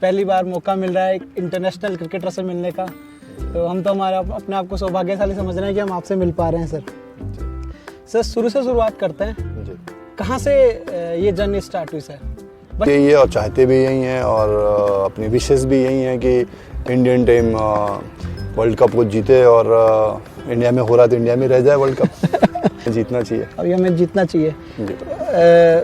पहली बार मौका मिल रहा है एक इंटरनेशनल क्रिकेटर से मिलने का, तो हम तो हमारा अपने आप को सौभाग्यशाली समझ रहे हैं कि हम आपसे मिल पा रहे हैं सर। सर शुरू से शुरुआत करते हैं जी। कहाँ से ये जर्नी स्टार्ट हुई सर? ये और चाहते भी यही हैं और अपनी विशेष भी यही हैं कि इंडियन टीम वर्ल्ड कप को जीते और इंडिया में हो रहा तो इंडिया में रह जाए वर्ल्ड कप। जीतना चाहिए, अभी हमें जीतना चाहिए।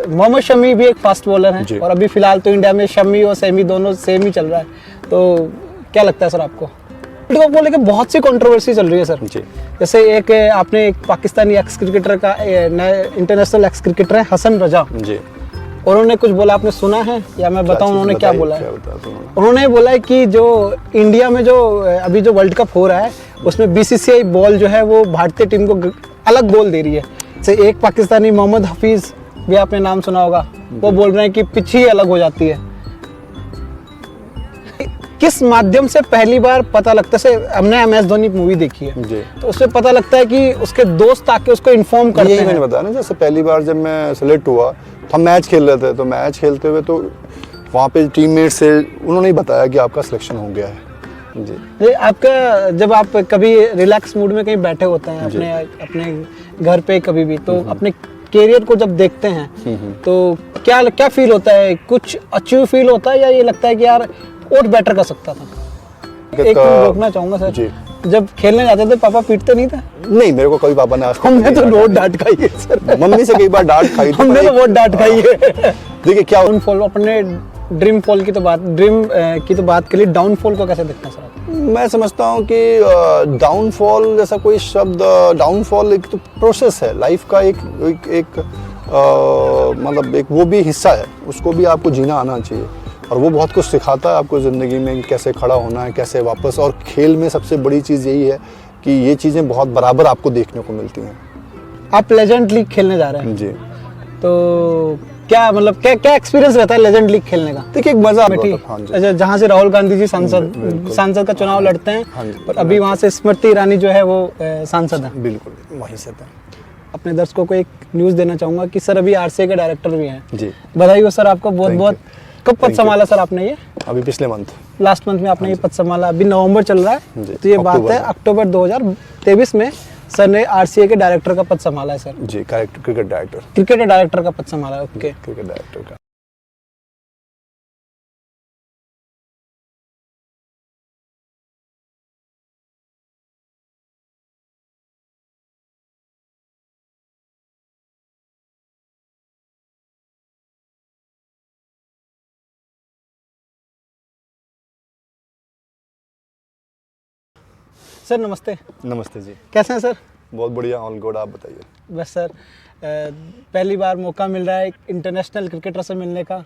मोहम्मद शमी भी एक फास्ट बॉलर हैं और अभी फिलहाल तो इंडिया में शमी और सेमी दोनों सेम ही चल रहा है, तो क्या लगता है सर आपको? वर्ल्ड कप को लेकर बहुत सी कंट्रोवर्सी चल रही है सर जी। जैसे एक आपने एक पाकिस्तानी एक्स क्रिकेटर का इंटरनेशनल एक्स क्रिकेटर है हसन रजा जी, उन्होंने कुछ बोला, आपने सुना है या मैं बताऊं उन्होंने क्या बोला है? उन्होंने बोला है कि जो इंडिया में जो अभी जो वर्ल्ड कप हो रहा है उसमें बीसीसीआई बॉल जो है वो भारतीय टीम को अलग बॉल दे रही है। जैसे एक पाकिस्तानी मोहम्मद हफीज भी आपने नाम सुना होगा, वो बोल रहे हैं कि पिच ही अलग हो जाती है। किस माध्यम से पहली बार पता लगता है? हमने MS धोनी मूवी देखी है जी, तो उससे पता लगता है कि उसके दोस्त आके उसको इन्फॉर्म करते हैं। मैंने बताया ना, जैसे पहली बार जब मैं सेलेक्ट हुआ तो हम मैच खेल रहे थे, तो मैच खेलते हुए तो वहाँ पे टीममेट से उन्होंने ही बताया कि आपका सिलेक्शन हो गया है जी। आपका जब आप कभी रिलैक्स मूड में कहीं बैठे होते हैं अपने घर पे कभी भी, तो अपने कैरियर को जब देखते हैं तो क्या फील होता है? कुछ अचीव फील होता है या ये लगता है कि यार और बेटर कर सकता था? एक रोकना चाहूंगा सर जी, जब खेलने जाते थे पापा पीटते नहीं थे? नहीं, मेरे को कभी पापा ने आज हमने तो बहुत डांट खाई है सर, मम्मी से कई बार डांट खाई, हमने तो बहुत डांट खाई है। देखिए क्या डाउनफॉल, अपने ड्रीम की तो बात के लिए डाउनफॉल को कैसे देखते हैं सर? मैं समझता हूँ कि डाउनफॉल जैसा कोई शब्द, डाउनफॉल एक तो प्रोसेस है लाइफ का, एक मतलब एक वो भी हिस्सा है, उसको भी आपको जीना आना चाहिए और वो बहुत कुछ सिखाता है आपको ज़िंदगी में कि कैसे खड़ा होना है, कैसे वापस। और खेल में सबसे बड़ी चीज़ यही है कि ये चीज़ें बहुत बराबर आपको देखने को मिलती हैं। आप लेजेंड लीग खेलने जा रहे हैं जी, तो क्या मतलब क्या एक्सपीरियंस रहता है लेजेंड लीग खेलने का? देखिए एक मजा अच्छा, जहाँ से राहुल गांधी जी सांसद का चुनाव लड़ते हैं और अभी वहाँ से स्मृति ईरानी जो है वो सांसद है, बिल्कुल वहीं से था। अपने दर्शकों को एक न्यूज़ देना चाहूँगा कि सर अभी RCA के डायरेक्टर भी हैं जी, बधाई हो सर आपको बहुत बहुत। कब पद संभाला सर आपने ये? अभी पिछले लास्ट मंथ में आपने ये पद संभाला, अभी नवंबर चल रहा है, तो ये बात है अक्टूबर 2023 में सर ने RCA के डायरेक्टर का पद संभाला है सर जी। क्रिकेट डायरेक्टर का पद संभाला है। ओके, क्रिकेट डायरेक्टर का। सर नमस्ते। नमस्ते जी, कैसे हैं सर? बहुत बढ़िया, ऑल गुड, आप बताइए। बस सर पहली बार मौका मिल रहा है एक इंटरनेशनल क्रिकेटर से मिलने का,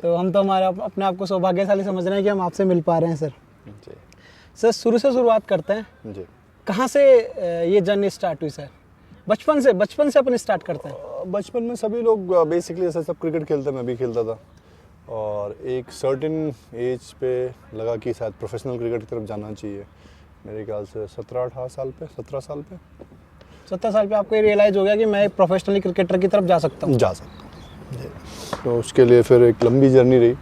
तो हम तो हमारा अपने आप को सौभाग्यशाली समझ रहे हैं कि हम आपसे मिल पा रहे हैं सर जी। सर शुरू से शुरुआत करते हैं जी। कहाँ से ये जर्नी स्टार्ट हुई सर? बचपन से अपन स्टार्ट करते हैं। बचपन में सभी लोग बेसिकली ऐसा सब क्रिकेट खेलते, मैं भी खेलता था और एक सर्टेन एज पे लगा कि शायद प्रोफेशनल क्रिकेट की तरफ जाना चाहिए। मेरे ख्याल से 17 साल पे आपको ये रियलाइज़ हो गया कि मैं प्रोफेशनली क्रिकेटर की तरफ जा सकता हूँ। तो उसके लिए फिर एक लंबी जर्नी रही।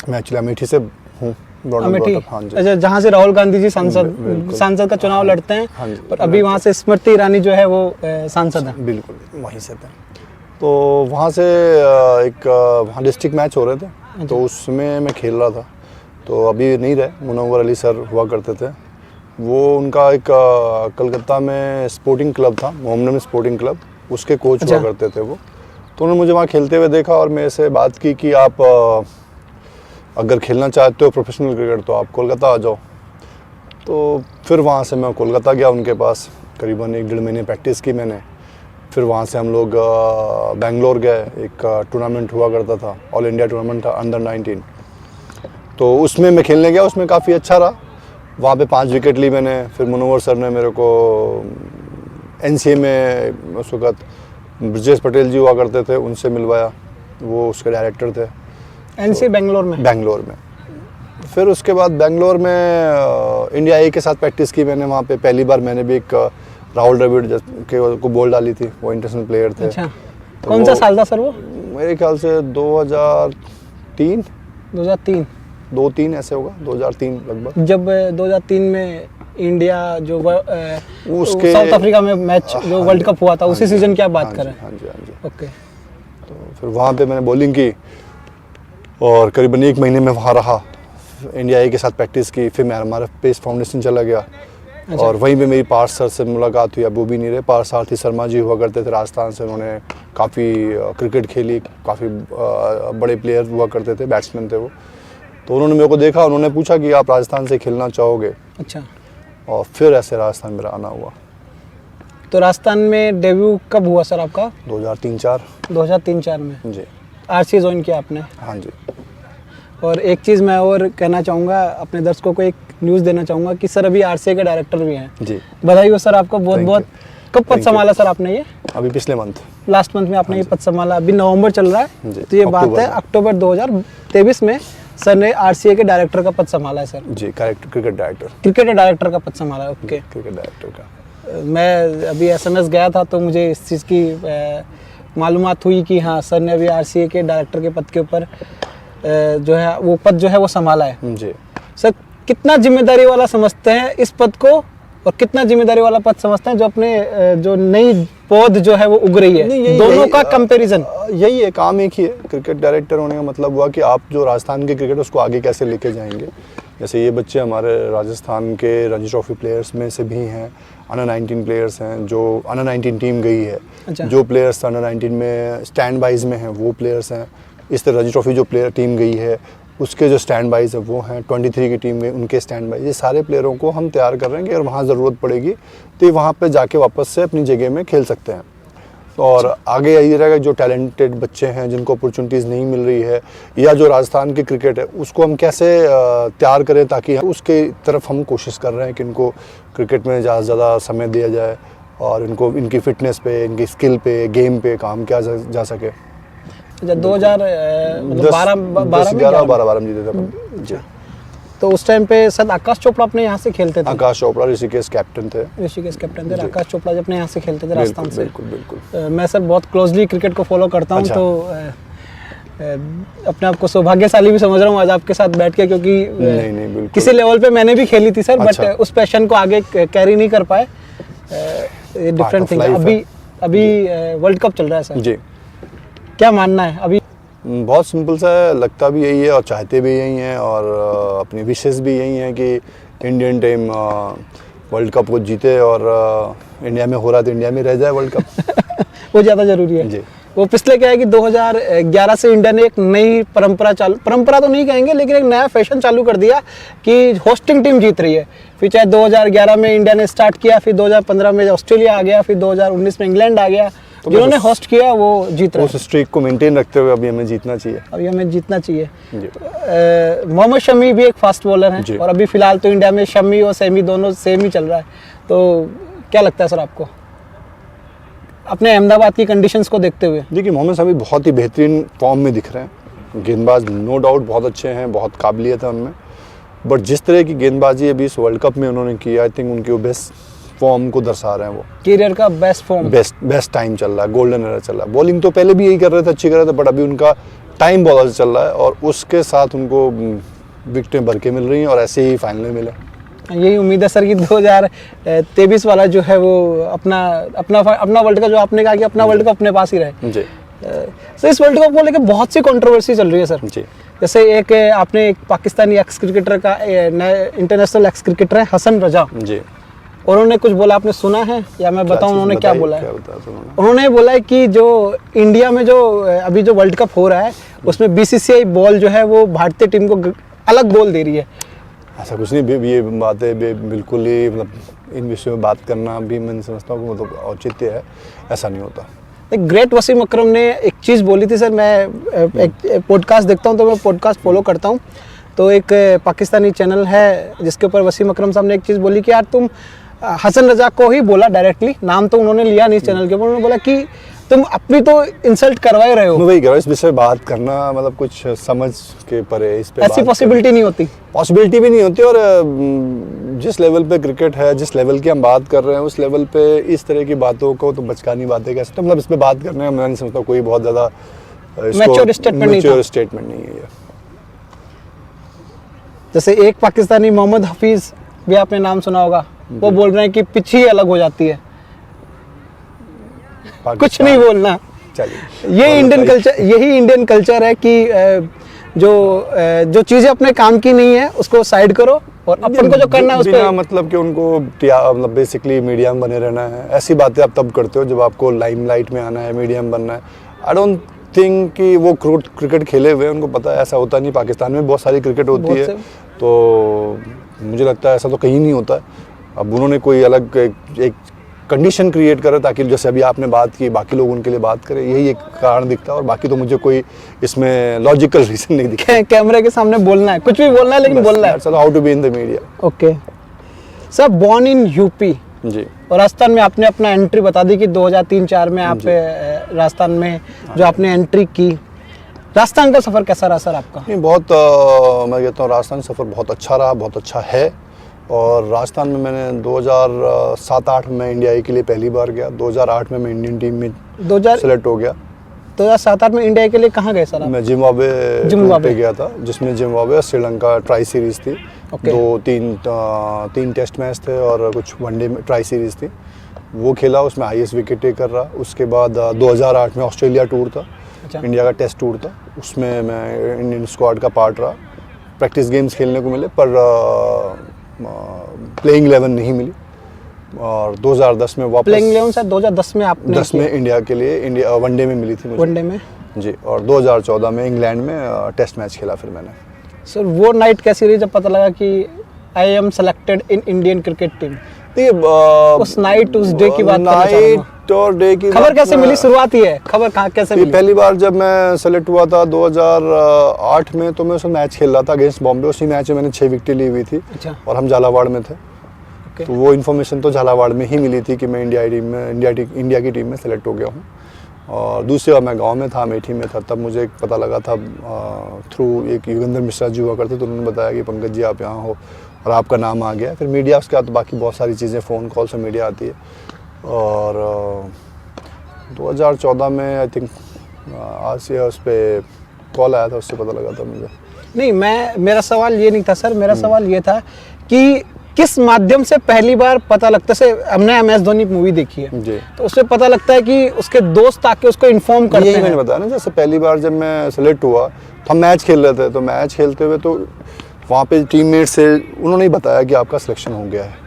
मैं एक्चुअली अमेठी से हूँ, अच्छा, जहाँ से राहुल गांधी जी सांसद का चुनाव लड़ते हैं और अभी वहाँ से स्मृति ईरानी जो है वो सांसद है, बिल्कुल वहीं से थे। तो वहाँ से वहाँ डिस्ट्रिक्ट मैच हो रहे थे, तो उसमें मैं खेल रहा था। तो अभी नहीं रहे, मुनव्वर अली सर हुआ करते थे, वो उनका एक कलकत्ता में स्पोर्टिंग क्लब था, मोहम्मदन स्पोर्टिंग क्लब, उसके कोच हुआ करते थे वो। तो उन्होंने मुझे वहाँ खेलते हुए देखा और मेरे से बात की कि आप अगर खेलना चाहते हो प्रोफेशनल क्रिकेट तो आप कोलकाता आ जाओ। तो फिर वहाँ से मैं कोलकाता गया उनके पास, करीबन 1-1.5 महीने प्रैक्टिस की मैंने। फिर वहाँ से हम लोग बेंगलोर गए, एक टूर्नामेंट हुआ करता था, ऑल इंडिया टूर्नामेंट था अंडर 19, तो उसमें मैं खेलने गया, उसमें काफ़ी अच्छा रहा। वहाँ पे 5 विकेट ली मैंने। फिर मुनव्वर सर ने मेरे को NCA में उस वक्त ब्रजेश पटेल जी हुआ करते थे, उनसे मिलवाया, वो उसके डायरेक्टर थे। NCA बेंगलोर में। फिर उसके बाद बेंगलोर में इंडिया A के साथ प्रैक्टिस की मैंने। वहाँ पे पहली बार मैंने भी एक राहुल द्रविड़ को बॉल डाली थी, वो इंटरनेशनल प्लेयर थे। अच्छा, कौन सा साल था सर वो? मेरे ख्याल से 2003 2003 2-3 ऐसे होगा, 2003 लगभग। जब 2003 में इंडिया जो उसके साउथ अफ्रीका में मैच जो वर्ल्ड कप हुआ था, उसी सीजन की आप बात कर रहे हैं? हाँ जी। ओके। तो फिर वहाँ पे मैंने बॉलिंग की और करीबन 1 महीने में वहाँ रहा, इंडिया ए के साथ प्रैक्टिस की। फिर मैं हमारा पेस फाउंडेशन चला गया। अच्छा। और वहीं पे मेरी पार्थ सर से मुलाकात हुई। अब वो भी नहीं रहे, पार्थ सारथी शर्मा जी हुआ करते थे राजस्थान से। उन्होंने काफ़ी क्रिकेट खेली, काफ़ी बड़े प्लेयर हुआ करते थे, बैट्समैन थे वो। तो उन्होंने मेरे को देखा, उन्होंने पूछा कि आप राजस्थान से खेलना चाहोगे? अच्छा। और फिर ऐसे राजस्थान मेरा आना हुआ। तो राजस्थान में डेब्यू कब हुआ सर आपका? 2003-04। 2003-04 में जी। आरसीए ज्वाइन किया आपने? हाँ जी। और एक चीज़ मैं और कहना चाहूँगा, अपने दर्शकों को एक न्यूज़ देना चाहूँगा कि सर अभी आरसीए के डायरेक्टर भी हैं। जी। बधाई हो सर आपको, बहुत बहुत। कब पद संभाला सर आपने ये? अभी पिछले मंथ, लास्ट मंथ में आपने ये पद संभाला। अभी नवंबर चल रहा है, जी, तो ये बात है अक्टूबर 2023 में सर ने आरसीए के डायरेक्टर का पद संभाला है सर। जी, क्रिकेट डायरेक्टर। क्रिकेट डायरेक्टर का पद संभाला है। ओके। क्रिकेट डायरेक्टर का मैं अभी एसएमएस गया था तो मुझे इस चीज़ की मालूमात हुई कि हाँ सर ने अभी आरसीए के डायरेक्टर के पद के ऊपर जो है वो पद जो है वो संभाला है। जी। सर कितना जिम्मेदारी वाला समझते हैं इस पद को, और कितना जिम्मेदारी वाला पद समझते हैं जो अपने जो नई पौध जो है वो उग रही है? दोनों का कंपैरिजन यही है, काम एक ही है। क्रिकेट डायरेक्टर होने का मतलब हुआ कि आप जो राजस्थान के क्रिकेट उसको आगे कैसे लेके जाएंगे। जैसे ये बच्चे हमारे राजस्थान के रणजी ट्रॉफी प्लेयर्स में से भी हैं, अंडर 19 प्लेयर्स हैं जो अंडर 19 टीम गई है। अच्छा। जो प्लेयर्स अंडर 19 में स्टैंड बाइज में हैं वो प्लेयर्स हैं। इस तरह रणजी ट्रॉफी जो प्लेयर टीम गई है उसके जो स्टैंड बाइज है वो हैं। 23 की टीम में उनके स्टैंड बाइज, ये सारे प्लेयरों को हम तैयार कर रहे हैं कि अगर वहाँ ज़रूरत पड़ेगी तो ये वहाँ पे जाके वापस से अपनी जगह में खेल सकते हैं। और आगे यही रहेगा, जो टैलेंटेड बच्चे हैं जिनको अपॉर्चुनिटीज़ नहीं मिल रही है, या जो राजस्थान की क्रिकेट है उसको हम कैसे तैयार करें, ताकि उसके तरफ हम कोशिश कर रहे हैं कि इनको क्रिकेट में ज़्यादा से ज़्यादा समय दिया जाए और इनको इनकी फ़िटनेस पे, इनकी स्किल पे, गेम पे काम किया जा सके। 2012 में जीते थे अपन। जी। तो उस टाइम पे सर आकाश चोपड़ा अपने यहाँ से खेलते थे? आकाश चोपड़ा ऋषिकेश कैप्टन थे। ऋषिकेश कैप्टन थे आकाश चोपड़ा, जब अपने यहाँ से खेलते थे राजस्थान से। बिल्कुल। मैं सर बहुत क्लोजली क्रिकेट को फॉलो करता हूँ। अच्छा। तो अपने आप को सौभाग्यशाली भी समझ रहा हूँ आज आपके साथ बैठ के, क्योंकि नहीं बिल्कुल। किसी लेवल पे मैंने भी खेली थी सर। अच्छा। बट उस पैशन को आगे कैरी नहीं कर पाए। डिफरेंट थिंग है। अभी वर्ल्ड कप चल रहा है सर जी। क्या मानना है अभी? बहुत सिंपल सा है, लगता भी यही है और चाहते भी यही हैं, और अपनी विशेष भी यही है कि इंडियन टीम वर्ल्ड कप को जीते और इंडिया में हो रहा तो इंडिया में रह जाए वर्ल्ड कप। वो ज़्यादा ज़रूरी है। जी। वो पिछले क्या है कि 2011 से इंडिया ने एक नई परंपरा तो नहीं कहेंगे, लेकिन एक नया फैशन चालू कर दिया कि होस्टिंग टीम जीत रही है। फिर चाहे 2011 में इंडिया ने स्टार्ट किया, फिर 2015 में ऑस्ट्रेलिया आ गया, फिर 2019 में इंग्लैंड आ गया। तो जिन्होंने होस्ट किया वो जीत रहे हैं। उस स्ट्रीक को मेंटेन रखते हुए अभी हमें जीतना चाहिए। मोहम्मद शमी भी एक फास्ट बॉलर हैं, और अभी फिलहाल तो इंडिया में शमी और सेमी दोनों सेम ही चल रहा है। तो क्या लगता है सर आपको अपने अहमदाबाद की कंडीशंस को देखते हुए? देखिए, मोहम्मद शमी बहुत ही बेहतरीन फॉर्म में दिख रहे हैं। गेंदबाज नो डाउट बहुत अच्छे हैं, बहुत काबिलियत है उनमें। बट जिस तरह की गेंदबाजी अभी इस वर्ल्ड कप में उन्होंने की, आई थिंक उनकी वो बेस्ट फॉर्म को दर्शा रहे हैं। वो करियर का बेस्ट फॉर्म, बेस्ट टाइम चल रहा है, गोल्डन एरा चल रहा है। बॉलिंग तो पहले भी यही कर रहे थे, अच्छी कर रहे थे, बट अभी उनका टाइम बहुत अच्छा चल रहा है और उसके साथ उनको विकेटें भर के मिल रही हैं और ऐसे ही फाइनल में मिले। यही उम्मीद है सर कि 2023 वाला जो है वो अपना वर्ल्ड कप, जो आपने कहा कि अपना वर्ल्ड कप अपने पास ही रहे। जी। सर इस वर्ल्ड कप को लेकर बहुत सी कंट्रोवर्सी चल रही है सर। जी। जैसे आपने एक पाकिस्तानी एक्स क्रिकेटर का इंटरनेशनल एक्स क्रिकेटर है हसन रजा जी, उन्होंने कुछ बोला, आपने सुना है या मैं बताऊं उन्होंने क्या बोला है? उन्होंने बोला है कि जो इंडिया में जो अभी जो वर्ल्ड कप हो रहा है उसमें बीसीसीआई बॉल जो है वो भारतीय टीम को अलग बॉल दे रही है। ऐसा कुछ नहीं, ये बातें बिल्कुल ही मतलब इन विषयों में बात करना भी मैं समझता हूँ कि मतलब औचित्य है, ऐसा नहीं होता। एक ग्रेट वसीम अकरम ने एक चीज़ बोली थी सर, मैं एक पॉडकास्ट देखता हूँ तो मैं पॉडकास्ट फॉलो करता हूँ, तो एक पाकिस्तानी चैनल है जिसके ऊपर वसीम अकरम साहब ने एक चीज़ बोली कि यार तुम हसन रजा को ही बोला डायरेक्टली, नाम तो उन्होंने लिया नहीं इस चैनल के ऊपर, उन्होंने बोला कि तुम अपनी तो इंसल्ट करवा ही रहे हो। मैं वही कह रहा हूँ, इस विषय में बात करना मतलब कुछ समझ के परे, इस पे ऐसी पॉसिबिलिटी नहीं होती, पॉसिबिलिटी भी नहीं होती। और जिस लेवल पे क्रिकेट है, जिस लेवल की हम बात कर रहे हैं, उस लेवल पे इस तरह की बातों को तो बचकानी बातें कैसे, तो मतलब इस पे बात करने में मैं नहीं समझता कोई बहुत ज़्यादा मैच्योर स्टेटमेंट नहीं था। मैच्योर स्टेटमेंट नहीं है ये। जैसे एक पाकिस्तानी मोहम्मद हफीज भी आपने नाम सुना होगा, वो बोल रहे हैं कि पिच ही अलग हो जाती है, कुछ नहीं बोलना। चलिए, ये इंडियन कल्चर, यही इंडियन कल्चर है कि जो चीजें अपने काम की नहीं है उसको साइड करो और अपन को जो करना है उस बिना पे मतलब कि उनको मतलब बेसिकली मीडिया में बने रहना है। ऐसी बातें आप तब करते हो जब आपको लाइमलाइट में आना है, मीडिया में बनना है। आई डोंट थिंक कि वो क्रिकेट खेले हुए उनको पता है ऐसा होता नहीं। पाकिस्तान में बहुत सारी क्रिकेट होती है, तो मुझे लगता है ऐसा तो कहीं नहीं होता है। अब उन्होंने कोई अलग एक कंडीशन क्रिएट करा ताकि जैसे अभी आपने बात की बाकी लोग उनके लिए बात करें, यही एक कारण दिखता है। और बाकी तो मुझे कोई इसमें लॉजिकल रीजन नहीं दिखता। कैमरे के सामने बोलना है, कुछ भी बोलना है, लेकिन बोलना है। चलो, how to be in the media. Okay sir, born in UP ji, और राजस्थान में आपने अपना एंट्री बता दी कि 2003-4 में आप राजस्थान में जो आपने एंट्री की। राजस्थान का सफ़र कैसा रहा सर आपका? नहीं, बहुत मैं कहता हूँ राजस्थान सफ़र बहुत अच्छा रहा, बहुत अच्छा है। और राजस्थान में मैंने 2007-8 में इंडिया ए के लिए पहली बार गया। 2008 में मैं इंडियन टीम में सेलेक्ट हो गया। 2007-8 में इंडिया के लिए कहाँ गए सर आप? मैं जिम्बाब्वे पे गया था, जिसमें जिम्बाब्वे और श्रीलंका ट्राई सीरीज़ थी। तीन टेस्ट मैच थे और कुछ वनडे में ट्राई सीरीज़ थी। वो खेला, उसमें हाईएस्ट विकेट टेकर रहा। उसके बाद 2008 में ऑस्ट्रेलिया टूर था। अच्छा। इंडिया का टेस्ट टूर था, उसमें मैं इंडियन स्क्वाड का पार्ट रहा। प्रैक्टिस गेम्स खेलने को मिले पर प्लेइंग 11 नहीं मिली। और 2010 में वापस प्लेइंग 11 शायद 2010 में आपने 10 में इंडिया के लिए इंडिया वनडे में मिली थी मुझे। वनडे में जी। और 2014 में इंग्लैंड में टेस्ट मैच खेला फिर मैंने। सर वो नाइट कैसी रही जब पता लगा कि I am selected in Indian cricket team? उस नाइट, उस डे की बात करना चाहूंगा। नाइट और डे की खबर कैसे मिली? शुरुआत ही है, खबर कहाँ कैसे मिली? पहली बार जब मैं सेलेक्ट हुआ था 2008 में, तो मैं उसमें मैच खेल रहा था अगेंस्ट बॉम्बे। उसी मैच में मैंने 6 विकेट ली हुई थी। अच्छा। और हम झालावाड़ में थे। तो वो इन्फॉर्मेशन तो झालावाड़ में ही मिली थी कि मैं इंडिया की टीम में सेलेक्ट हो गया हूँ। और दूसरी बार मैं गांव में था, अमेठी में था, तब मुझे पता लगा था थ्रू एक युगेंद्र मिश्रा जी हुआ करते, तो उन्होंने बताया कि पंकज जी आप यहाँ हो और आपका नाम आ गया। फिर मीडिया, उसके बाद तो बाकी बहुत सारी चीज़ें, फ़ोन कॉल से मीडिया आती है। और 2014 में आई थिंक आज से उस पर कॉल आया था, उससे पता लगा था मुझे। नहीं, मेरा सवाल ये नहीं था सर, मेरा सवाल ये था कि किस माध्यम से पहली बार पता लगता है? हमने MS धोनी मूवी देखी है जी, तो उसमें पता लगता है कि उसके दोस्त आके उसको इन्फॉर्म करते हैं। यही मैंने बताया ना, जैसे पहली बार जब मैं सेलेक्ट हुआ तो हम मैच खेल रहे थे, तो मैच खेलते हुए तो वहाँ पे टीममेट से उन्होंने ही बताया कि आपका सिलेक्शन हो गया है।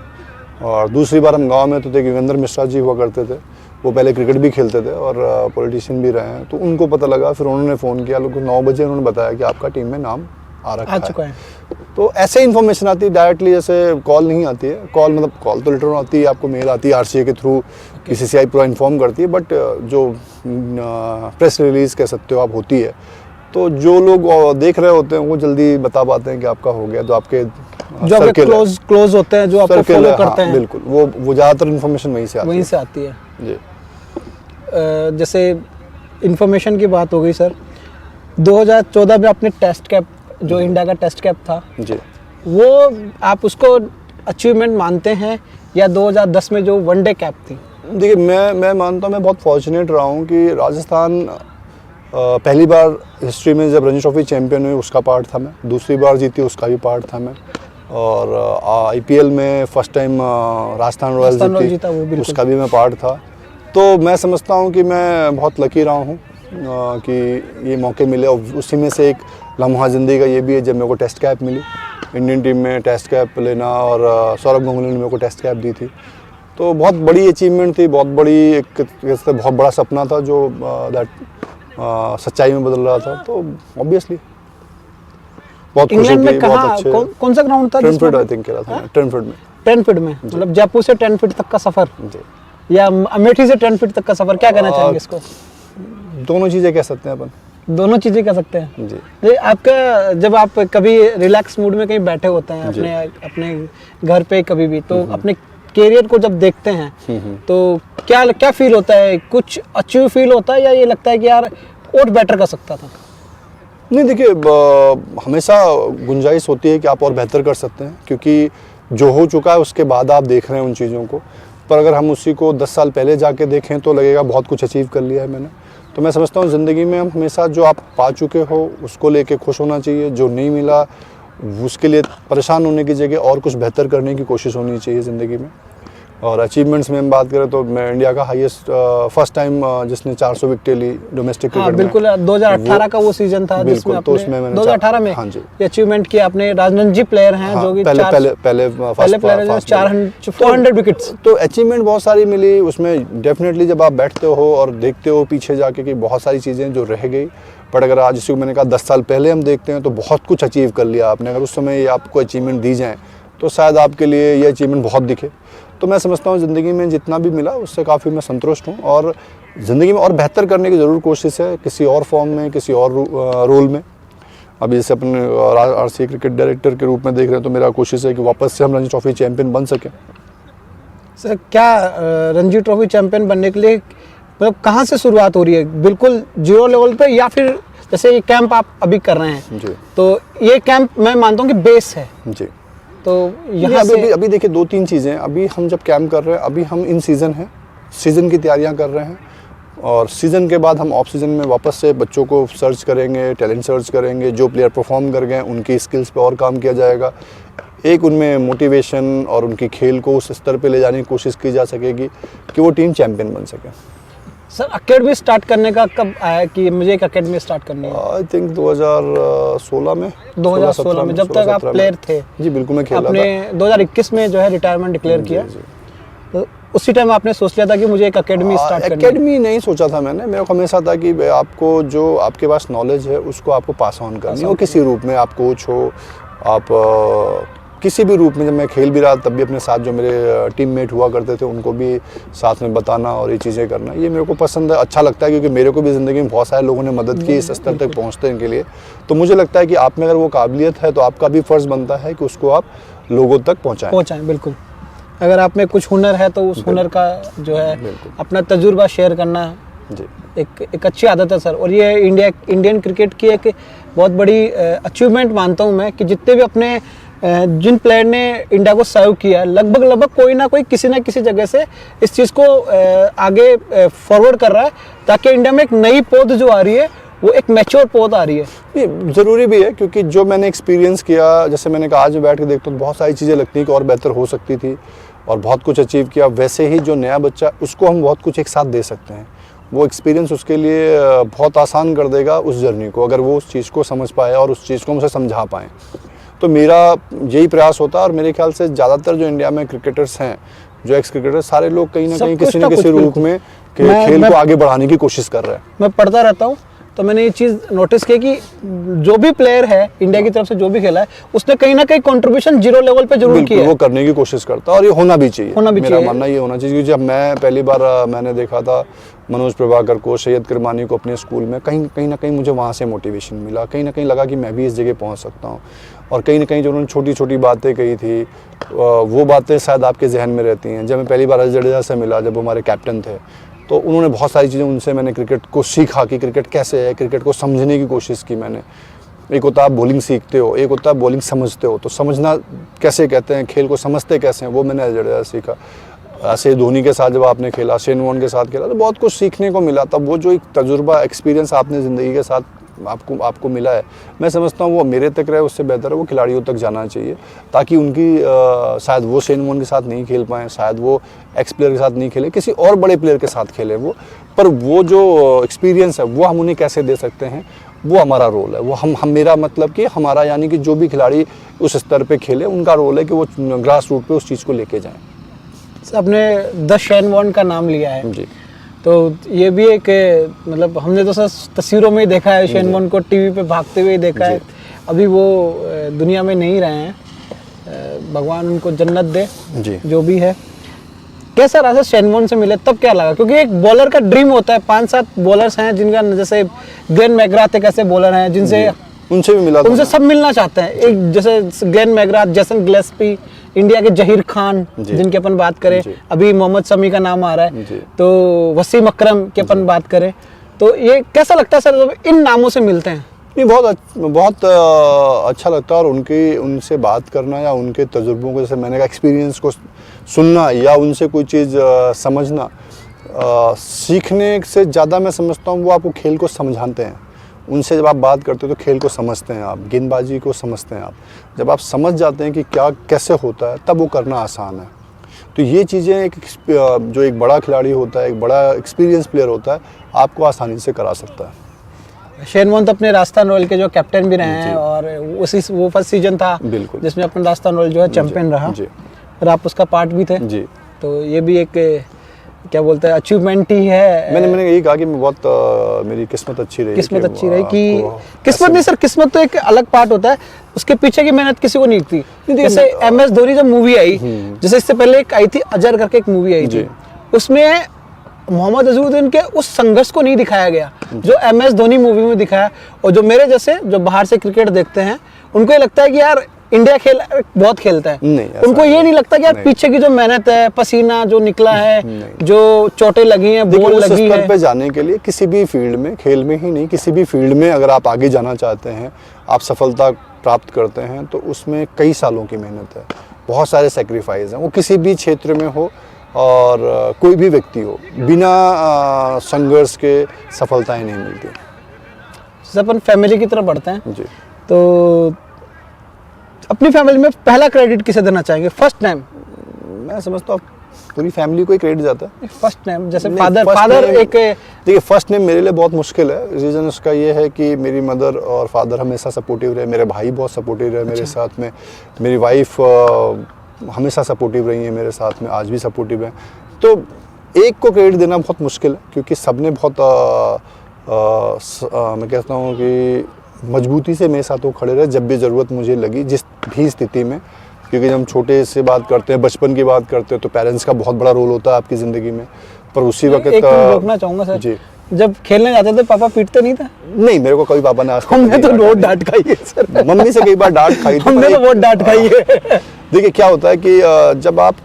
और दूसरी बार हम गांव में तो थे, युगेंद्र मिश्रा जी हुआ करते थे, वो पहले क्रिकेट भी खेलते थे और पॉलिटिशियन भी रहे हैं, तो उनको पता लगा। फिर उन्होंने फ़ोन किया, लोग 9 बजे उन्होंने बताया कि आपका टीम में नाम आ चुका है। तो ऐसे इन्फॉर्मेशन आती है डायरेक्टली, जैसे कॉल नहीं आती है। कॉल तो लेटर आती है, आपको मेल आती है RCA के थ्रू, BCCI पूरा इन्फॉर्म करती है। बट जो प्रेस रिलीज़ कह सकते हो आप होती है, तो जो लोग देख रहे होते हैं वो जल्दी बता पाते हैं कि आपका हो गया। तो आपके जो आपके क्लोज होते हैं, जो आपको फॉलो करते हैं, बिल्कुल वो ज़्यादातर इन्फॉर्मेशन वहीं से आती है। जी। जैसे इन्फॉर्मेशन की बात हो गई सर, 2014 में आपने टेस्ट कैप, जो इंडिया का टेस्ट कैप था जी, वो आप उसको अचीवमेंट मानते हैं या 2010 में जो वनडे कैप थी? देखिए, मैं मानता हूँ मैं बहुत फॉर्चुनेट रहा हूँ कि राजस्थान पहली बार हिस्ट्री में जब रणजी ट्रॉफी चैंपियन हुई उसका पार्ट था मैं, दूसरी बार जीती उसका भी पार्ट था मैं, और IPL में फर्स्ट टाइम राजस्थान रॉयल्स जीती उसका भी मैं पार्ट था। तो मैं समझता हूँ कि मैं बहुत लकी रहा हूँ कि ये मौके मिले। और उसी में से एक लम्हा ज़िंदगी का ये भी है जब मेरे को टेस्ट कैप मिली, इंडियन टीम में टेस्ट कैप लेना, और सौरभ गंगुली ने मेरे को टेस्ट कैप दी थी। तो बहुत बड़ी अचीवमेंट थी, बहुत बड़ी एक बहुत बड़ा सपना था जो सच्चाई में बदल रहा था। तो ऑब्वियसली बहुत खुशी थी। बहुत कौन सा ग्राउंड था? ट्रेंटफील्ड आई थिंक खेला था, ट्रेंटफील्ड में, मतलब जयपुर से ट्रेंटफील्ड तक का सफर या अमेठी से ट्रेंटफील्ड तक का सफर, क्या कहना चाहेंगे इसको? दोनों चीज़ें कह सकते हैं अपन, दोनों चीज़ें कह सकते हैं जी। आपका जब आप कभी रिलैक्स मूड में कहीं बैठे होते हैं अपने घर पे कभी भी, तो अपने कैरियर को जब देखते हैं तो क्या फील होता है? कुछ अचीव फील होता है या ये लगता है कि यार और बेटर कर सकता था? नहीं, देखिए, हमेशा गुंजाइश होती है कि आप और बेहतर कर सकते हैं, क्योंकि जो हो चुका है उसके बाद आप देख रहे हैं उन चीज़ों को। पर अगर हम उसी को 10 साल पहले जाके देखें तो लगेगा बहुत कुछ अचीव कर लिया है मैंने। तो मैं समझता हूँ ज़िंदगी में हम हमेशा जो आप पा चुके हो उसको लेके खुश होना चाहिए, जो नहीं मिला उसके लिए परेशान होने की जगह और कुछ बेहतर करने की कोशिश होनी चाहिए ज़िंदगी में। और अचीवमेंट्स में हम बात करें तो मैं इंडिया का हाईएस्ट फर्स्ट टाइम जिसने 400 विकेट ली डोमेस्टिक क्रिकेट में। बिल्कुल 2018 का वो सीजन था जिसमें तो उसमें मैंने 2018 में हाँ जी ये अचीवमेंट किया आपने। रणजी प्लेयर हैं जो कि पहले प्लेयर 400 विकेट्स। तो अचीवमेंट बहुत सारी मिली उसमें। डेफिनेटली जब आप बैठते हो और देखते हो पीछे जाके कि बहुत सारी चीज़ें जो रह गई, बट अगर आज जिसको मैंने कहा 10 साल पहले हम देखते हैं तो बहुत कुछ अचीव कर लिया आपने। अगर उस समय ये आपको अचीवमेंट दी जाए तो शायद आपके लिए ये अचीवमेंट बहुत दिखे। तो मैं समझता हूँ ज़िंदगी में जितना भी मिला उससे काफ़ी मैं संतुष्ट हूँ, और ज़िंदगी में और बेहतर करने की ज़रूर कोशिश है, किसी और फॉर्म में, किसी और रोल में। अभी जैसे अपने RCA क्रिकेट डायरेक्टर के रूप में देख रहे हैं तो मेरा कोशिश है कि वापस से हम रणजी ट्रॉफी चैंपियन बन सकें। सर क्या रणजी ट्रॉफी चैंपियन बनने के लिए मतलब कहाँ से शुरुआत हो रही है? बिल्कुल जीरो लेवल पे, या फिर जैसे ये कैंप आप अभी कर रहे हैं जी, तो ये कैंप मैं मानता हूँ कि बेस है जी। तो यहाँ से अभी देखिए 2-3 चीज़ें। अभी हम जब कैंप कर रहे हैं, अभी हम इन सीज़न हैं, सीज़न की तैयारियां कर रहे हैं, और सीज़न के बाद हम ऑफ सीज़न में वापस से बच्चों को सर्च करेंगे, टैलेंट सर्च करेंगे। जो प्लेयर परफॉर्म कर गए उनकी स्किल्स पे और काम किया जाएगा। एक उनमें मोटिवेशन और उनकी खेल को उस स्तर पे ले जाने की कोशिश की जा सकेगी कि वो टीम चैंपियन बन सके। सर अकेडमी स्टार्ट करने का कब आया कि मुझे एक अकेडमी स्टार्ट करनी है? आई थिंक 2016 में। 2016 में जब तक आप प्लेयर थे? जी बिल्कुल, मैं खेला था। आपने 2021 में जो है रिटायरमेंट डिक्लेयर किया, तो उसी टाइम आपने सोच लिया था कि मुझे एक अकेडमी स्टार्ट करनी है? अकेडमी नहीं सोचा था मैंने। मेरे को हमेशा था कि आपको जो आपके पास नॉलेज है उसको आपको पास ऑन करनी है, वो किसी रूप में। आप कोच हो, आप किसी भी रूप में। जब मैं खेल भी रहा तब भी अपने साथ जो मेरे टीममेट हुआ करते थे उनको भी साथ में बताना और ये चीज़ें करना, ये मेरे को पसंद है, अच्छा लगता है। क्योंकि मेरे को भी ज़िंदगी में बहुत सारे लोगों ने मदद की इस स्तर तक पहुँचने के लिए। तो मुझे लगता है कि आप में अगर वो काबिलियत है तो आपका भी फ़र्ज़ बनता है कि उसको आप लोगों तक पहुँचाएँ। बिल्कुल। अगर आप में कुछ हुनर है तो उस हुनर का जो है अपना तजुर्बा शेयर करना जी एक अच्छी आदत है सर। और ये इंडियन क्रिकेट की एक बहुत बड़ी अचीवमेंट मानता हूँ मैं कि जितने भी अपने जिन प्लेयर ने इंडिया को सर्व किया है, लगभग कोई ना कोई किसी न किसी जगह से इस चीज़ को आगे फॉरवर्ड कर रहा है, ताकि इंडिया में एक नई पौध जो आ रही है वो एक मैच्योर पौध आ रही है। ये ज़रूरी भी है, क्योंकि जो मैंने एक्सपीरियंस किया, जैसे मैंने कहा आज बैठ के देखता हूँ बहुत सारी चीज़ें लगती हैं कि और बेहतर हो सकती थी और बहुत कुछ अचीव किया। वैसे ही जो नया बच्चा, उसको हम बहुत कुछ एक साथ दे सकते हैं। वो एक्सपीरियंस उसके लिए बहुत आसान कर देगा उस जर्नी को, अगर वो उस चीज़ को समझ पाए और उस चीज़ को हम उसे समझा पाएँ। तो मेरा यही प्रयास होता है। और मेरे ख्याल से ज़्यादातर जो इंडिया में क्रिकेटर्स हैं, जो एक्स क्रिकेटर्स, सारे लोग कहीं ना कहीं किसी न किसी रूप में खेल को आगे बढ़ाने की कोशिश कर रहे हैं। मैं पढ़ता रहता हूँ तो मैंने ये चीज़ नोटिस की कि जो भी प्लेयर है इंडिया की तरफ से जो भी खेला है उसने कहीं ना कहीं कंट्रीब्यूशन जीरो लेवल पे जरूर किया है। वो करने की कोशिश करता है और ये होना भी चाहिए। मेरा मानना ये होना चाहिए। क्योंकि जब मैं पहली बार मैंने देखा था मनोज प्रभाकर को, सैयद किरमानी को अपने स्कूल में, कहीं ना कहीं मुझे वहाँ से मोटिवेशन मिला। कहीं ना कहीं लगा कि मैं भी इस जगह पहुँच सकता हूँ। और कहीं ना कहीं जो उन्होंने छोटी छोटी बातें कही थी, वो बातें शायद आपके जहन में रहती हैं। जब मैं पहली बार रजत जडेजा से मिला, जब वो हमारे कैप्टन थे, तो उन्होंने बहुत सारी चीज़ें, उनसे मैंने क्रिकेट को सीखा कि क्रिकेट कैसे है, क्रिकेट को समझने की कोशिश की मैंने। एक होता है आप बॉलिंग सीखते हो, एक होता है बॉलिंग समझते हो। तो समझना कैसे कहते हैं, खेल को समझते कैसे हैं, वो मैंने जडेजा सीखा। ऐसे धोनी के साथ जब आपने खेला, शेन वॉर्न के साथ खेला, तो बहुत कुछ सीखने को मिला। तब वो जो एक तजुर्बा, एक्सपीरियंस आपने ज़िंदगी के साथ आपको मिला है, मैं समझता हूँ वो मेरे तक रहे, उससे बेहतर है वो खिलाड़ियों तक जाना चाहिए, ताकि उनकी शायद वो शेन वॉर्न के साथ नहीं खेल पाएँ, शायद वो एक्स प्लेयर के साथ नहीं खेले, किसी और बड़े प्लेयर के साथ खेले वो, पर वो जो एक्सपीरियंस है वो हम उन्हें कैसे दे सकते हैं, वो हमारा रोल है। वो हम मेरा मतलब कि हमारा, यानी कि जो भी खिलाड़ी उस स्तर पे खेले, उनका रोल है कि वो ग्रास रूट पे उस चीज़ को लेके जाएं। आपने द शेन वॉर्न का नाम लिया है जी, तो ये भी एक मतलब हमने तो सर तस्वीरों में ही देखा है, शेन वॉर्न को टीवी पे भागते हुए देखा है। अभी वो दुनिया में नहीं रहे हैं, भगवान उनको जन्नत दे जी। जो भी है। कैसा रहा शेन वॉर्न से मिले तब क्या लगा? क्योंकि एक बॉलर का ड्रीम होता है, 5-7 बॉलर्स हैं जिनका, जैसे ग्लेन मैकग्राथ एक ऐसे बॉलर हैं जिनसे उनसे भी मिला, उनसे सब मिलना चाहते हैं। एक जैसे Glenn McGrath, Jason Gillespie, India के जहीर खान जिनकी अपन बात करें, अभी मोहम्मद शमी का नाम आ रहा है, तो वसीम अकरम की अपन बात करें, तो ये कैसा लगता है सर जब इन नामों से मिलते हैं? नहीं, बहुत अच्छा लगता है। और उनसे बात करना या उनके तजुर्बों को, जैसे मैंने कहा, एक्सपीरियंस को सुनना या उनसे कोई चीज़ समझना, सीखने से ज़्यादा मैं समझता हूँ वो आपको खेल को समझाते हैं। उनसे जब आप बात करते हो तो खेल को समझते हैं आप, गेंदबाजी को समझते हैं आप। जब आप समझ जाते हैं कि क्या कैसे होता है तब वो करना आसान है। तो ये चीज़ें जो एक बड़ा खिलाड़ी होता है, एक बड़ा एक्सपीरियंस प्लेयर होता है, आपको आसानी से करा सकता है। शेन वॉर्न तो अपने राजस्थान रॉयल के जो कैप्टन भी रहे हैं और वो फर्स्ट सीजन था बिल्कुल जिसमें अपना राजस्थान रॉयल जो है चैंपियन रहा और आप उसका पार्ट भी थे जी। तो ये भी एक क्या बोलते हैं अचीवमेंट ही है। मैंने यही कहा कि मैं बहुत मेरी किस्मत अच्छी रही कि किस्मत नहीं सर, किस्मत तो एक अलग पार्ट होता है, उसके पीछे की मेहनत किसी को नहीं थी। जैसे MS धोनी जब मूवी आई, जैसे इससे पहले एक आई थी अजर करके एक मूवी आई थी, उसमें मोहम्मद अजहरुद्दीन के उस संघर्ष को नहीं दिखाया गया जो MS धोनी मूवी में दिखाया। और जो मेरे जैसे जो बाहर से क्रिकेट देखते हैं उनको ये लगता है कि यार इंडिया बहुत खेलता है, उनको ये नहीं लगता कि यार पीछे की जो मेहनत है, पसीना जो निकला है, जो चोटें लगी हैं, बॉल लगी है। उस स्तर पे जाने के लिए किसी भी फील्ड में, खेल में ही नहीं, किसी भी फील्ड में अगर आप आगे जाना चाहते हैं, आप सफलता प्राप्त करते हैं, तो उसमें कई सालों की मेहनत है, बहुत सारे सेक्रीफाइस हैं। वो किसी भी क्षेत्र में हो और कोई भी व्यक्ति हो, बिना संघर्ष के सफलताएं नहीं मिलती। अपन फैमिली की तरफ बढ़ते हैं जी। तो अपनी फैमिली में पहला क्रेडिट किसे देना चाहेंगे? First name? मैं समझता हूँ पूरी फैमिली को ही क्रेडिट जाता है। फर्स्ट नेम जैसे फादर एक देखिए, फर्स्ट नेम मेरे लिए बहुत मुश्किल है। रीज़न उसका ये है कि मेरी मदर और फादर हमेशा सपोर्टिव रहे, मेरे भाई बहुत सपोर्टिव रहे मेरे साथ में, मेरी वाइफ हमेशा सपोर्टिव रही है मेरे साथ में, आज भी सपोर्टिव है। तो एक को क्रेडिट देना बहुत मुश्किल है क्योंकि सबने बहुत मैं कहता हूँ कि मजबूती से मेरे साथ वो खड़े रहे जब भी ज़रूरत मुझे लगी, जिस भी स्थिति में। क्योंकि जब हम छोटे से बात करते हैं, बचपन की बात करते हैं, तो पेरेंट्स का बहुत बड़ा रोल होता है आपकी ज़िंदगी में। पर उसी वक्त रोकना चाहूँगा सर जी, जब खेलने जाते थे पापा पीटते नहीं थे? नहीं, मेरे को कभी पापा ने आज तक हमने तो बहुत डांट खाई है सर। मम्मी से कई बार डांट खाई थी। हमने तो बहुत डांट खाई है। देखिए क्या होता है कि जब आप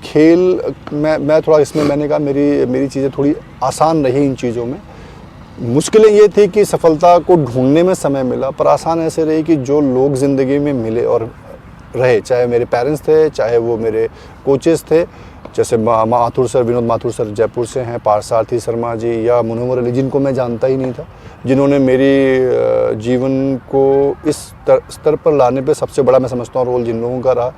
मैं थोड़ा इसमें, मैंने कहा मेरी चीज़ें थोड़ी आसान रही इन चीज़ों में। मुश्किलें ये थी कि सफलता को ढूंढने में समय मिला, पर आसान ऐसे रही कि जो लोग ज़िंदगी में मिले और रहे, चाहे मेरे पेरेंट्स थे, चाहे वो मेरे कोचेस थे, जैसे माथुर सर, विनोद माथुर सर जयपुर से हैं, पार्थसारथी शर्मा जी या मुनव्वर अली, जिनको मैं जानता ही नहीं था, जिन्होंने मेरी जीवन को इस स्तर पर लाने पे सबसे बड़ा मैं समझता हूँ रोल जिन लोगों का रहा।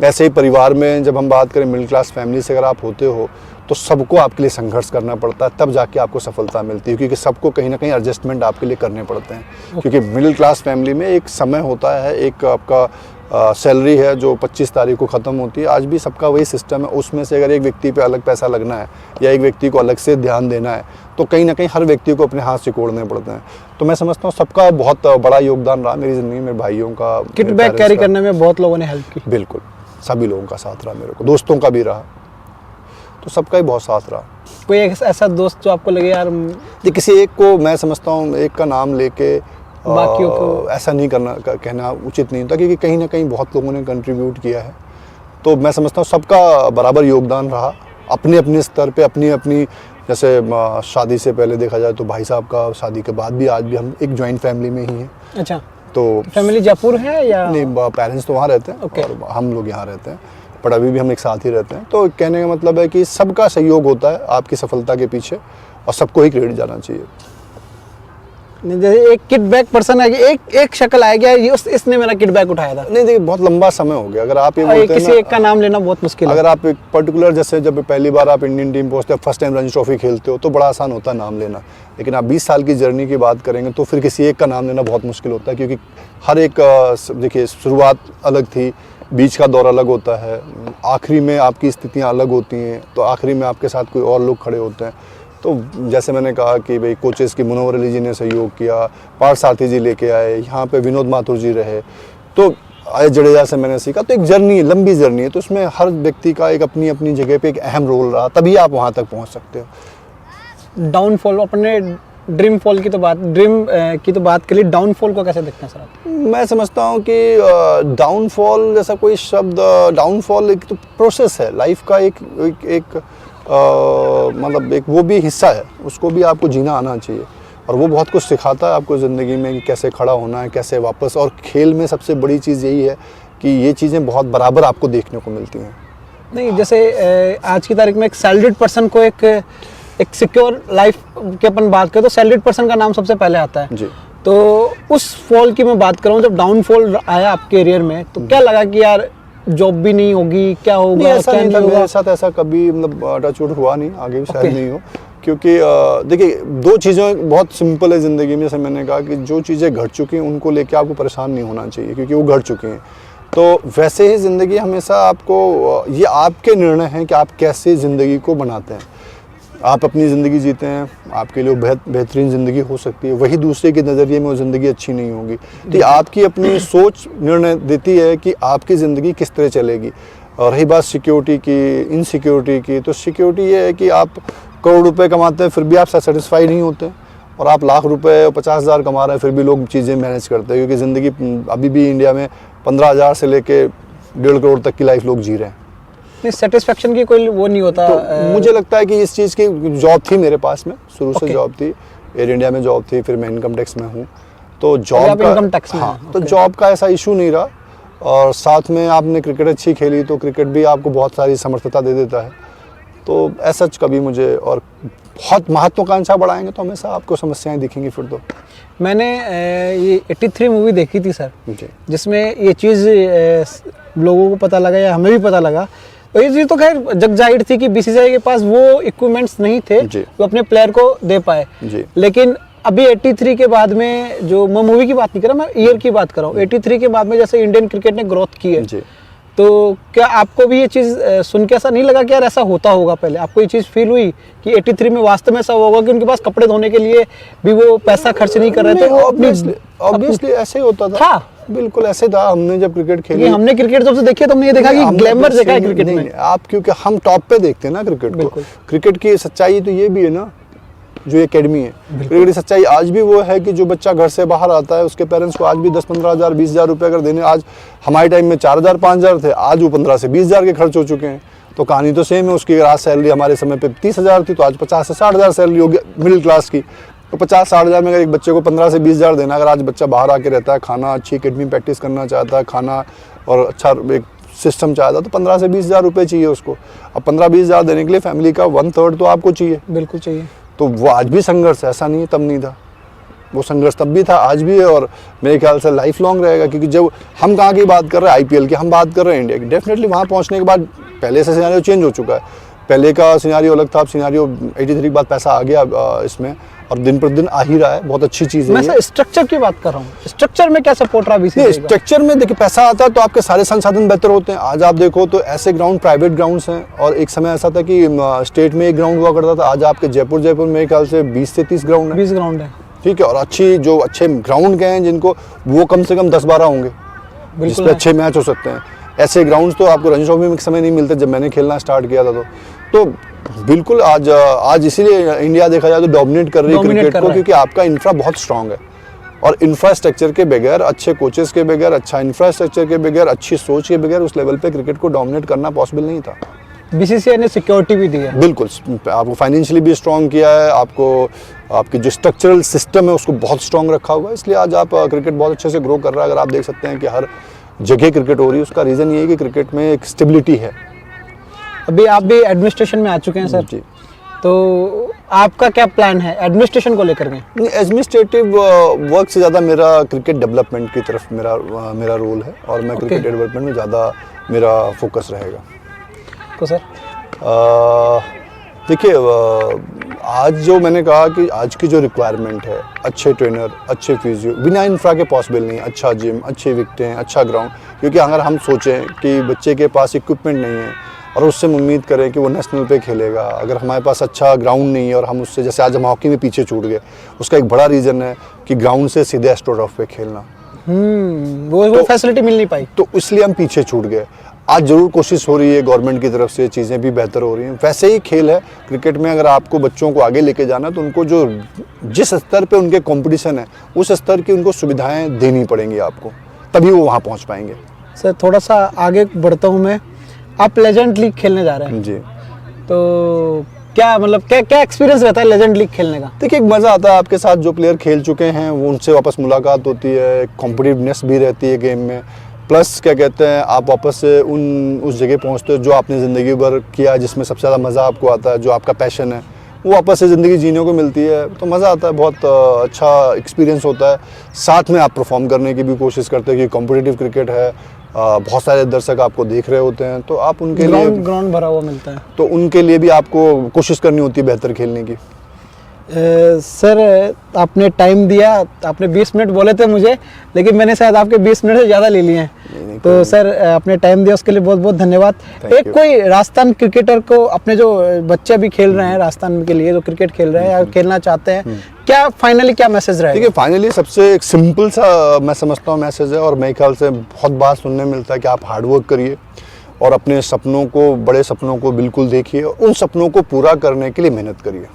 ऐसे ही परिवार में जब हम बात करें, मिडिल क्लास फैमिली से अगर आप होते हो तो सबको आपके लिए संघर्ष करना पड़ता है, तब जाके आपको सफलता मिलती है, क्योंकि सबको कहीं ना कहीं एडजस्टमेंट आपके लिए करने पड़ते हैं। क्योंकि मिडिल क्लास फैमिली में एक समय होता है, एक आपका सैलरी है जो 25 तारीख को ख़त्म होती है। आज भी सबका वही सिस्टम है। उसमें से अगर एक व्यक्ति पे अलग पैसा लगना है या एक व्यक्ति को अलग से ध्यान देना है, तो कहीं ना कहीं हर व्यक्ति को अपने हाथ सिकोड़ने पड़ते हैं। तो मैं समझता हूँ सबका बहुत बड़ा योगदान रहा मेरी ज़िंदगी में, भाइयों का, किट बैग कैरी करने में बहुत लोगों ने हेल्प की। बिल्कुल, सभी लोगों का साथ रहा, मेरे को दोस्तों का भी रहा, तो सबका ही बहुत साथ रहा। कोई ऐसा दोस्त जो आपको लगे यार, ये किसी एक को मैं समझता हूँ एक का नाम लेके बाकियों को ऐसा नहीं कहना उचित नहीं होता, क्योंकि कहीं ना कहीं बहुत लोगों ने कंट्रीब्यूट किया है। तो मैं समझता हूँ सबका बराबर योगदान रहा, अपने अपने स्तर पे, अपनी अपनी। जैसे शादी से पहले देखा जाए तो भाई साहब का, शादी के बाद भी आज भी हम एक जॉइंट फैमिली में ही हैं। अच्छा, तो फैमिली जयपुर है या नहीं? पेरेंट्स तो वहाँ रहते हैं और हम लोग यहाँ रहते हैं, बट अभी भी हम एक साथ ही रहते हैं। तो कहने का मतलब है कि सबका सहयोग होता है आपकी सफलता के पीछे, और सबको ही क्रेडिट जाना चाहिए। जैसे एक किट बैग पर्सन है, एक शक्ल आएगा, इसने मेरा किट बैग उठाया था। नहीं, देखिए बहुत लंबा समय हो गया। अगर आप ये बोलते हैं किसी एक का नाम लेना बहुत मुश्किल है। अगर आप एक पर्टिकुलर, जैसे जब पहली बार आप इंडियन टीम पहुंचते हो, फर्स्ट टाइम रणजी ट्रॉफी खेलते हो, तो बड़ा आसान होता है नाम लेना। लेकिन आप 20 साल की जर्नी की बात करेंगे तो फिर किसी एक का नाम लेना बहुत मुश्किल होता है, क्योंकि हर एक, देखिए शुरुआत अलग थी, बीच का दौर अलग होता है, आखिरी में आपकी स्थितियाँ अलग होती हैं, तो आखिरी में आपके साथ कोई और लोग खड़े होते हैं। तो जैसे मैंने कहा कि भाई कोचेस की मुनव्वर अली जी ने सहयोग किया, पार्थसारथी जी लेके आए, यहाँ पे विनोद माथुर जी रहे, तो अजय जडेजा से मैंने सीखा। तो एक जर्नी, लंबी जर्नी है, तो उसमें हर व्यक्ति का एक अपनी अपनी जगह पे एक अहम रोल रहा, तभी आप वहाँ तक पहुँच सकते हो। डाउनफॉल, अपने ड्रीम की तो बात के लिए डाउनफॉल को कैसे देखते हैं सर आप? मैं समझता हूँ कि डाउनफॉल जैसा कोई शब्द, डाउनफॉल एक तो प्रोसेस है लाइफ का, एक मतलब एक वो भी हिस्सा है, उसको भी आपको जीना आना चाहिए, और वो बहुत कुछ सिखाता है आपको ज़िंदगी में कि कैसे खड़ा होना है, कैसे वापस। और खेल में सबसे बड़ी चीज़ यही है कि ये चीज़ें बहुत बराबर आपको देखने को मिलती हैं। नहीं, जैसे आज की तारीख में एक सैलरीड पर्सन को एक एक सिक्योर लाइफ की अपन बात करें तो सैलरीड पर्सन का नाम सबसे पहले आता है जी। तो उस फॉल की मैं बात कर रहा हूँ, जब डाउनफॉल आया आपके करियर में तो क्या लगा कि यार जॉब भी नहीं होगी, क्या होगा? नहीं, ऐसा क्या नहीं था होगा? मेरे साथ, ऐसा कभी मतलब टचवुड हुआ नहीं, आगे भी शायद नहीं हो। क्योंकि देखिए, दो चीज़ें बहुत सिंपल है ज़िंदगी में, जैसे मैंने कहा कि जो चीज़ें घट चुकी हैं उनको लेके आपको परेशान नहीं होना चाहिए, क्योंकि वो घट चुकी हैं। तो वैसे ही ज़िंदगी हमेशा आपको, ये आपके निर्णय हैं कि आप कैसे ज़िंदगी को बनाते हैं। आप अपनी ज़िंदगी जीते हैं, आपके लिए बेहतरीन ज़िंदगी हो सकती है, वही दूसरे के नज़रिए में वो ज़िंदगी अच्छी नहीं होगी। तो आपकी अपनी सोच निर्णय देती है कि आपकी ज़िंदगी किस तरह चलेगी। और रही बात सिक्योरिटी की, इनसिक्योरिटी की, तो सिक्योरिटी ये है कि आप करोड़ रुपए कमाते हैं फिर भी आप सेटिस्फाई नहीं होते, और आप लाख रुपए और 50,000 कमा रहे हैं फिर भी लोग चीज़ें मैनेज करते हैं, क्योंकि ज़िंदगी अभी भी इंडिया में 15,000 से लेके 1.5 करोड़ तक की लाइफ लोग जी रहे हैं। सेटिस्फेक्शन की कोई वो नहीं होता। तो मुझे लगता है कि इस चीज़ की जॉब थी मेरे पास में, शुरू से जॉब थी, एयर इंडिया में जॉब थी, फिर मैं इनकम टैक्स में हूँ, तो जॉब का इनकम टैक्स में, हाँ, तो जॉब का ऐसा इशू नहीं रहा। और साथ में आपने क्रिकेट अच्छी खेली तो क्रिकेट भी आपको बहुत सारी समर्थता दे देता है, तो ऐसा कभी मुझे, और बहुत महत्वाकांक्षा बढ़ाएंगे तो हमेशा आपको समस्याएं दिखेंगी फिर तो। मैंने ये 83 मूवी देखी थी सर, जिसमें ये चीज़ लोगों को पता लगा या हमें भी पता लगा। तो ये चीज़ तो खैर जग जाहिर थी कि बीसीसीआई के पास वो इक्विपमेंट्स नहीं थे वो अपने प्लेयर को दे पाए। लेकिन अभी 83 के बाद में, जो मैं मूवी की बात नहीं कर रहा, मैं ईयर की बात कर रहा हूँ, 83 के बाद में जैसे इंडियन क्रिकेट ने ग्रोथ की है, तो क्या आपको भी ये चीज़ सुन के ऐसा नहीं लगा कि यार ऐसा होता होगा? पहले आपको ये चीज़ फील हुई कि 83 में वास्तव में ऐसा होगा कि उनके पास कपड़े धोने के लिए भी वो पैसा खर्च नहीं कर रहे थे? ऑब्वियसली ऐसे ही होता था। बिल्कुल ऐसे था। हमने जब क्रिकेट खेली, हमने क्रिकेट जब से देखी है तो हमने ये देखा कि ग्लैमर देखा है क्रिकेट में। आप क्योंकि हम टॉप पे देखते हैं ना क्रिकेट को। क्रिकेट की सच्चाई तो ये भी है ना, जो एकेडमी है, क्रिकेट की सच्चाई आज भी वो है कि जो बच्चा घर से बाहर आता है उसके पेरेंट्स को आज भी 10-15 हज़ार 20 हज़ार रुपये अगर देने, आज हमारे टाइम में 4,000 5,000 थे, आज वो 15 से 20 हज़ार के खर्च हो चुके हैं। तो कहानी तो सेम है। उसकी आज सैलरी हमारे समय पे 30,000 थी, तो आज 50 से 60 हज़ार सैलरी होगी मिडिल क्लास की। तो 50-60 हज़ार में अगर एक बच्चे को 15 से 20 हज़ार देना, अगर आज बच्चा बाहर आके रहता है, खाना अच्छी एकेडमी प्रैक्टिस करना चाहता है, खाना और अच्छा एक सिस्टम चाहता है, तो 15 से 20 हज़ार रुपये चाहिए उसको। अब 15-20 हज़ार देने के लिए फैमिली का 1/3 तो आपको चाहिए। बिल्कुल चाहिए। तो वो आज भी संघर्ष है, ऐसा नहीं है तब नहीं था। वो संघर्ष तब भी था, आज भी है, और मेरे ख्याल से लाइफ लॉन्ग रहेगा। क्योंकि जब हम कहाँ की बात कर रहे हैं, आईपीएल की हम बात कर रहे हैं, इंडिया की, डेफिनेटली वहाँ पहुँचने के बाद पहले से सिनेरियो चेंज हो चुका है। पहले का सिनेरियो अलग था, अब सिनेरियो 83 के बाद पैसा आ गया इसमें, और दिन पर दिन आ ही रहा है। बहुत अच्छी चीज़ है। मैं सर स्ट्रक्चर की बात कर रहा हूँ। स्ट्रक्चर में क्या सपोर्ट रहा बीसीसीआई का? स्ट्रक्चर में देखिए, पैसा आता है तो आपके सारे संसाधन बेहतर होते हैं। आज आप देखो तो ऐसे ग्राउंड प्राइवेट ग्राउंड्स हैं, और एक समय ऐसा था कि स्टेट में एक ग्राउंड हुआ करता था। आज आपके जयपुर मेरे ख्याल से 20 से 30 ग्राउंड है। 20 ग्राउंड है, ठीक है। और जो अच्छे ग्राउंड गए हैं जिनको, वो कम से कम 10-12 होंगे जिसपे अच्छे मैच हो सकते हैं। ऐसे ग्राउंड्स तो आपको रणजी ट्रॉफी में समय नहीं मिलते, जब मैंने खेलना स्टार्ट किया था तो बिल्कुल आज इसीलिए इंडिया देखा जाए तो डोमिनेट कर रही है क्रिकेट को, क्योंकि आपका इंफ्रा बहुत स्ट्रांग है। और इंफ्रास्ट्रक्चर के बगैर, अच्छे कोचेस के बगैर, अच्छा इंफ्रास्ट्रक्चर के बगैर, अच्छी सोच के बगैर उस लेवल पे क्रिकेट को डोमिनेट करना पॉसिबल नहीं था। बीसीसीआई ने सिक्योरिटी भी दी है। बिल्कुल, आपको फाइनेंशियली भी स्ट्रांग किया है, आपको आपकी जो स्ट्रक्चरल सिस्टम है उसको बहुत स्ट्रांग रखा हुआ है, इसलिए आज आप क्रिकेट बहुत अच्छे से ग्रो कर रहा है। अगर आप देख सकते हैं कि हर जगह क्रिकेट हो रही है, उसका रीज़न ये है कि क्रिकेट में एक स्टेबिलिटी है। अभी आप भी एडमिनिस्ट्रेशन में आ चुके हैं सर जी, तो आपका क्या प्लान है एडमिनिस्ट्रेशन को लेकर के? एडमिनिस्ट्रेटिव वर्क से ज़्यादा मेरा क्रिकेट डेवलपमेंट की तरफ मेरा रोल है, और मैं क्रिकेट डेवलपमेंट में ज़्यादा मेरा फोकस रहेगा। तो सर देखिए, आज जो मैंने कहा कि आज की जो रिक्वायरमेंट है, अच्छे ट्रेनर, अच्छे फिजियो, बिना इंफ्रा के पॉसिबल नहीं। अच्छा जिम, अच्छे विकेटें, अच्छा ग्राउंड। क्योंकि अगर हम सोचें कि बच्चे के पास इक्विपमेंट नहीं है और उससे हम उम्मीद करें कि वो नेशनल पे खेलेगा, अगर हमारे पास अच्छा ग्राउंड नहीं है और हम उससे, जैसे आज हम हॉकी में पीछे छूट गए, उसका एक बड़ा रीज़न है कि ग्राउंड से सीधे एस्ट्रोटर्फ पे खेलना, वो फैसिलिटी मिल नहीं पाई, तो इसलिए हम पीछे छूट गए। आज ज़रूर कोशिश हो रही है गवर्नमेंट की तरफ से, चीज़ें भी बेहतर हो रही हैं। वैसे ही खेल है क्रिकेट में, अगर आपको बच्चों को आगे लेके जाना है तो उनको जिस स्तर पे उनके कंपटीशन है उस स्तर की उनको सुविधाएं देनी पड़ेंगी आपको, तभी वो वहाँ पहुँच पाएंगे। सर थोड़ा सा आगे बढ़ता हूँ मैं, आप लेजेंड लीग खेलने जा रहे हैं जी, तो क्या मतलब क्या एक्सपीरियंस रहता है लेजेंड लीग खेलने का? देखिए, एक मज़ा आता है, आपके साथ जो प्लेयर खेल चुके हैं वो उनसे वापस मुलाकात होती है, कॉम्पिटिटिवनेस भी रहती है गेम में, प्लस क्या कहते हैं, आप वापस से उस जगह पहुंचते हो जो आपने ज़िंदगी भर किया, जिसमें सबसे ज़्यादा मज़ा आपको आता है, जो आपका पैशन है, वो वापस से ज़िंदगी जीने को मिलती है, तो मज़ा आता है, बहुत अच्छा एक्सपीरियंस होता है। साथ में आप परफॉर्म करने की भी कोशिश करते हैं कि कॉम्पिटिटिव क्रिकेट है, बहुत सारे दर्शक आपको देख रहे होते हैं, तो आप उनके लिए ग्राउंड भरा हुआ मिलता है, तो उनके लिए भी आपको कोशिश करनी होती है बेहतर खेलने की। सर आपने टाइम दिया, आपने 20 मिनट बोले थे मुझे, लेकिन मैंने शायद आपके 20 मिनट से ज़्यादा ले लिए हैं। तो सर आपने टाइम दिया उसके लिए बहुत बहुत धन्यवाद। एक कोई राजस्थान क्रिकेटर को, अपने जो बच्चे भी खेल रहे हैं राजस्थान के लिए, जो क्रिकेट खेल रहे हैं या खेलना चाहते हैं, क्या फाइनली क्या मैसेज रहेगा? देखिए फाइनली सबसे एक सिंपल सा मैं समझता हूँ मैसेज है, और मेरे ख्याल से बहुत बात सुनने मिलता है कि आप हार्डवर्क करिए और अपने सपनों को, बड़े सपनों को बिल्कुल देखिए, उन सपनों को पूरा करने के लिए मेहनत करिए।